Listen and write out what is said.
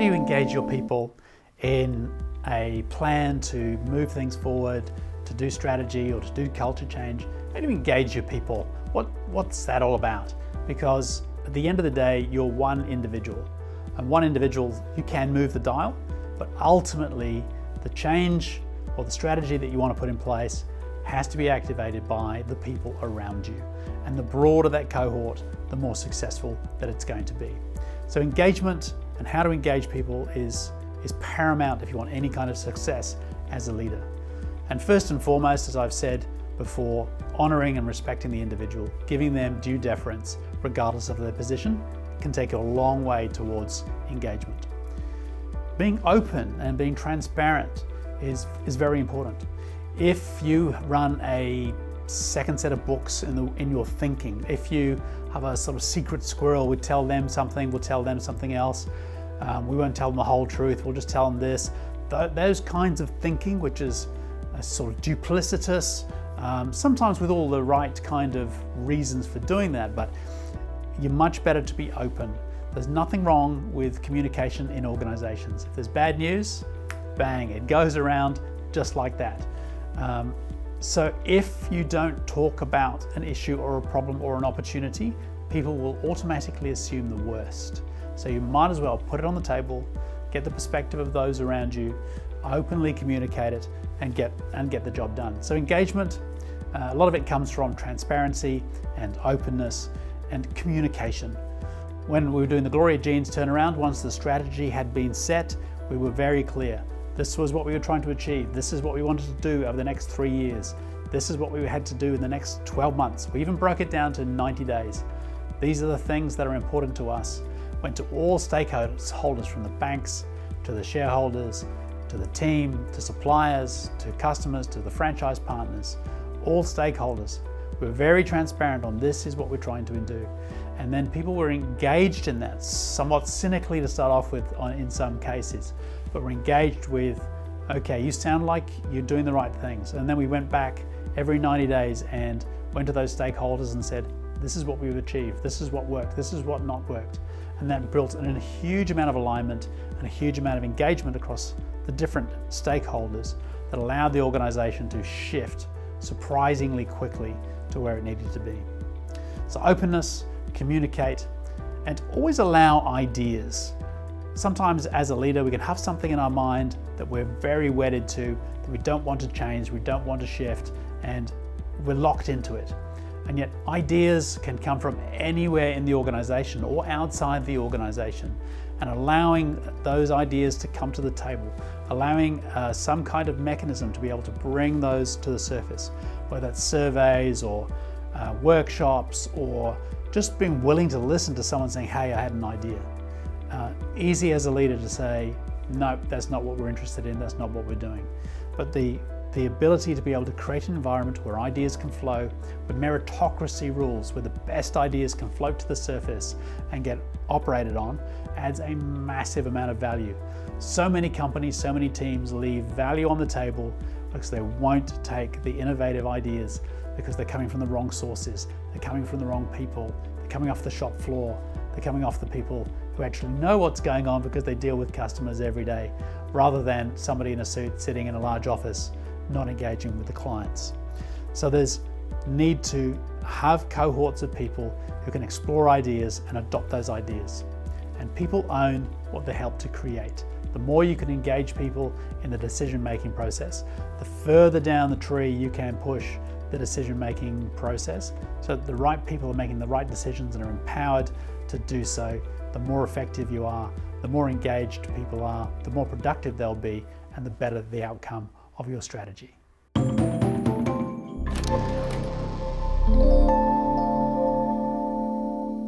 do you engage your people in a plan to move things forward, to do strategy or to do culture change? How do you engage your people? What's that all about? Because at the end of the day, you're one individual. And one individual, you can move the dial, but ultimately the change or the strategy that you want to put in place has to be activated by the people around you. And the broader that cohort, the more successful that it's going to be. So engagement and how to engage people is paramount if you want any kind of success as a leader. And first and foremost, as I've said before, honoring and respecting the individual, giving them due deference regardless of their position, can take a long way towards engagement. Being open and being transparent is very important. If you run a second set of books in your thinking, if you have a sort of secret squirrel, we tell them something, we'll tell them something else, we won't tell them the whole truth, we'll just tell them this. Those kinds of thinking, which is sort of duplicitous, sometimes with all the right kind of reasons for doing that, but you're much better to be open. There's nothing wrong with communication in organizations. If there's bad news, bang, it goes around just like that. So if you don't talk about an issue or a problem or an opportunity, people will automatically assume the worst. So you might as well put it on the table, get the perspective of those around you, openly communicate it, and get the job done. So engagement, a lot of it comes from transparency and openness and communication. When we were doing the Gloria Jeans turnaround, once the strategy had been set, we were very clear. This was what we were trying to achieve. This is what we wanted to do over the next 3 years. This is what we had to do in the next 12 months. We even broke it down to 90 days. These are the things that are important to us. Went to all stakeholders, from the banks to the shareholders, to the team, to suppliers, to customers, to the franchise partners, all stakeholders. We were very transparent on this is what we're trying to do. And then people were engaged in that, somewhat cynically to start off with in some cases, but were engaged with, okay, you sound like you're doing the right things. And then we went back every 90 days and went to those stakeholders and said, this is what we've achieved, this is what worked, this is what not worked. And that built in a huge amount of alignment and a huge amount of engagement across the different stakeholders that allowed the organization to shift surprisingly quickly to where it needed to be. So openness, communicate, and always allow ideas. Sometimes as a leader, we can have something in our mind that we're very wedded to, that we don't want to change, we don't want to shift, and we're locked into it. And yet ideas can come from anywhere in the organization or outside the organization, and allowing those ideas to come to the table, allowing some kind of mechanism to be able to bring those to the surface, whether that's surveys or workshops, or just being willing to listen to someone saying, hey, I had an idea. Easy as a leader to say, no, that's not what we're interested in, that's not what we're doing. But the ability to be able to create an environment where ideas can flow, with meritocracy rules, where the best ideas can float to the surface and get operated on, adds a massive amount of value. So many companies, so many teams leave value on the table because they won't take the innovative ideas because they're coming from the wrong sources, they're coming from the wrong people, they're coming off the shop floor, they're coming off the people who actually know what's going on because they deal with customers every day, rather than somebody in a suit sitting in a large office not engaging with the clients. So there's need to have cohorts of people who can explore ideas and adopt those ideas. And people own what they help to create. The more you can engage people in the decision-making process, the further down the tree you can push the decision-making process, so that the right people are making the right decisions and are empowered to do so. The more effective you are, the more engaged people are, the more productive they'll be, and the better the outcome of your strategy.